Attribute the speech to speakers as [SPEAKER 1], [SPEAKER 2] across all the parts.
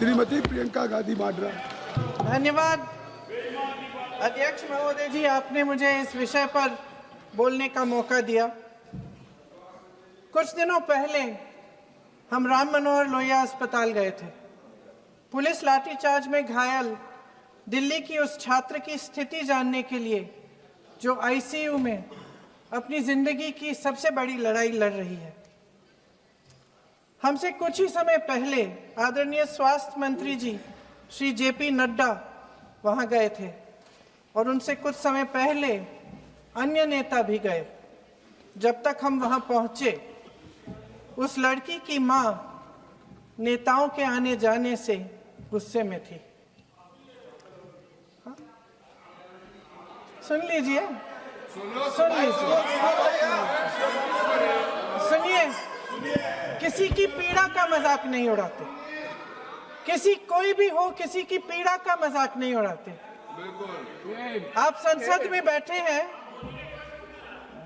[SPEAKER 1] श्रीमती प्रियंका गांधी वाड्रा।
[SPEAKER 2] धन्यवाद अध्यक्ष महोदय जी, आपने मुझे इस विषय पर बोलने का मौका दिया। कुछ दिनों पहले हम राम मनोहर लोहिया अस्पताल गए थे। पुलिस लाठीचार्ज में घायल दिल्ली की उस छात्र की स्थिति जानने के लिए जो आईसीयू में अपनी जिंदगी की सबसे बड़ी लड़ाई लड़ रही है। हमसे कुछ ही समय पहले आदरणीय स्वास्थ्य मंत्री जी श्री जेपी नड्डा वहां गए थे और उनसे कुछ समय पहले अन्य नेता भी गए। जब तक हम वहां पहुंचे, उस लड़की की मां नेताओं के आने जाने से गुस्से में थी। सुन लीजिए, सुनिए, किसी की पीड़ा का मजाक नहीं उड़ाते। किसी कोई भी हो, किसी की पीड़ा का मजाक नहीं उड़ाते। आप संसद में बैठे हैं,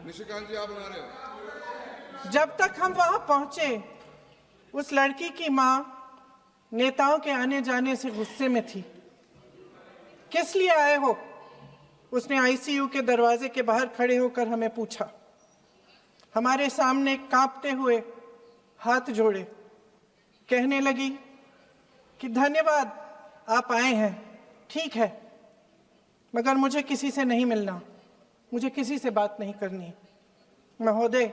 [SPEAKER 3] निशिकांत जी आप बना रहे हो।
[SPEAKER 2] जब तक हम वहां पहुंचे, उस लड़की की मां नेताओं के आने जाने से गुस्से में थी। किस लिए आए हो? उसने आईसीयू के दरवाजे के बाहर खड़े होकर हमें पूछा। हमारे सामने कांपते हुए हाथ जोड़े कहने लगी कि धन्यवाद आप आए हैं, ठीक है, मगर मुझे किसी से नहीं मिलना, मुझे किसी से बात नहीं करनी। महोदय,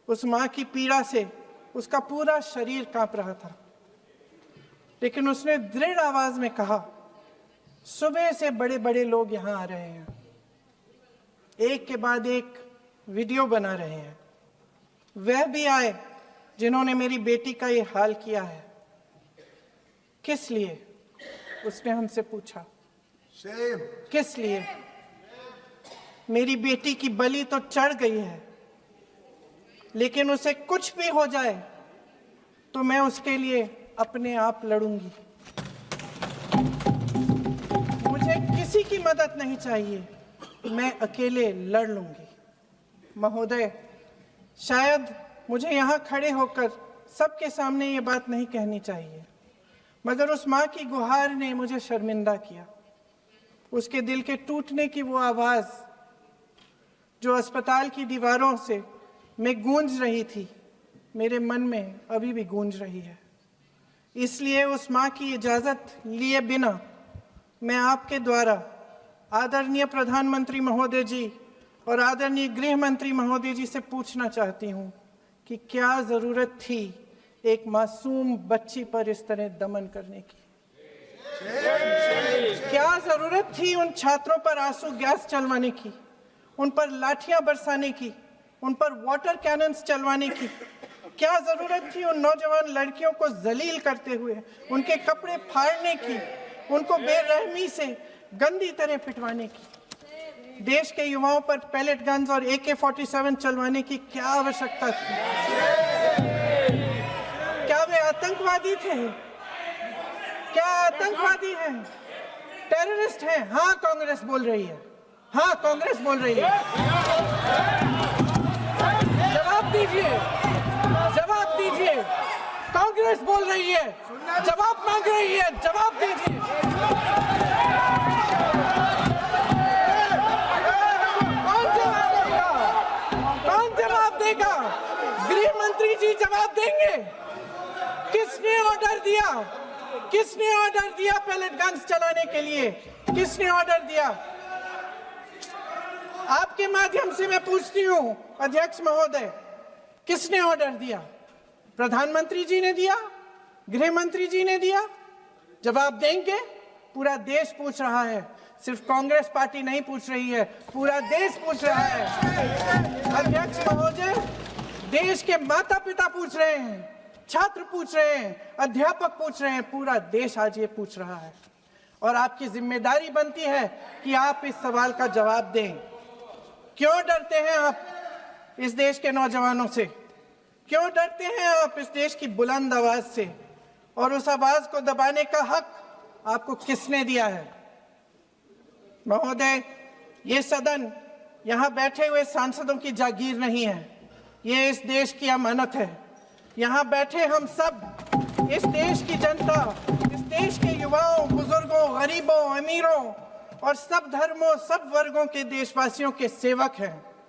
[SPEAKER 2] उस मां की पीड़ा से उसका पूरा शरीर कांप रहा था, लेकिन उसने दृढ़ आवाज में कहा, सुबह से बड़े बड़े लोग यहां आ रहे हैं, एक के बाद एक वीडियो बना रहे हैं। वह भी आए जिन्होंने मेरी बेटी का ये हाल किया है। किस लिए? उसने हमसे पूछा। किस लिए? मेरी बेटी की बलि तो चढ़ गई है, लेकिन उसे कुछ भी हो जाए तो मैं उसके लिए अपने आप लड़ूंगी। मुझे किसी की मदद नहीं चाहिए, मैं अकेले लड़ लूंगी। महोदय, शायद मुझे यहाँ खड़े होकर सबके सामने ये बात नहीं कहनी चाहिए, मगर उस माँ की गुहार ने मुझे शर्मिंदा किया। उसके दिल के टूटने की वो आवाज जो अस्पताल की दीवारों से में गूंज रही थी, मेरे मन में अभी भी गूंज रही है। इसलिए उस माँ की इजाजत लिए बिना मैं आपके द्वारा आदरणीय प्रधानमंत्री महोदय जी और आदरणीय गृह मंत्री महोदय जी से पूछना चाहती हूँ कि क्या जरूरत थी एक मासूम बच्ची पर इस तरह दमन करने की? क्या जरूरत थी उन छात्रों पर आंसू गैस चलवाने की, उन पर लाठियां बरसाने की, उन पर वाटर कैनन्स चलवाने की? क्या जरूरत थी उन नौजवान लड़कियों को जलील करते हुए उनके कपड़े फाड़ने की, उनको बेरहमी से गंदी तरह पिटवाने की? देश के युवाओं पर पैलेट गन्स और AK-47 चलवाने की क्या आवश्यकता थी? क्या वे आतंकवादी थे? क्या आतंकवादी हैं? टेररिस्ट हैं? हाँ, कांग्रेस बोल रही है। हाँ, कांग्रेस बोल रही है। जवाब दीजिए, जवाब दीजिए। कांग्रेस बोल रही है, जवाब मांग रही है, जवाब दीजिए। कौन जवाब देगा? गृह मंत्री जी जवाब देंगे। किसने ऑर्डर दिया? किसने ऑर्डर दिया पैलेट गन्स चलाने के लिए? किसने ऑर्डर दिया? आपके माध्यम से मैं पूछती हूं अध्यक्ष महोदय, किसने ऑर्डर दिया? प्रधानमंत्री जी ने दिया? गृह मंत्री जी ने दिया? जवाब देंगे? पूरा देश पूछ रहा है, सिर्फ कांग्रेस पार्टी नहीं पूछ रही है, पूरा देश पूछ रहा है। अध्यक्ष महोदय, देश के माता पिता पूछ रहे हैं, छात्र पूछ रहे हैं, अध्यापक पूछ रहे हैं, पूरा देश आज ये पूछ रहा है। और आपकी जिम्मेदारी बनती है कि आप इस सवाल का जवाब दें। क्यों डरते हैं आप इस देश के नौजवानों से? क्यों डरते हैं आप इस देश की बुलंद आवाज से? और उस आवाज को दबाने का हक आपको किसने दिया है? महोदय, ये सदन यहाँ बैठे हुए सांसदों की जागीर नहीं है, ये इस देश की अमानत है। यहाँ बैठे हम सब, इस देश की जनता, गरीबों, अमीरों और सब धर्मों, सब वर्गों के देशवासियों के सेवक हैं।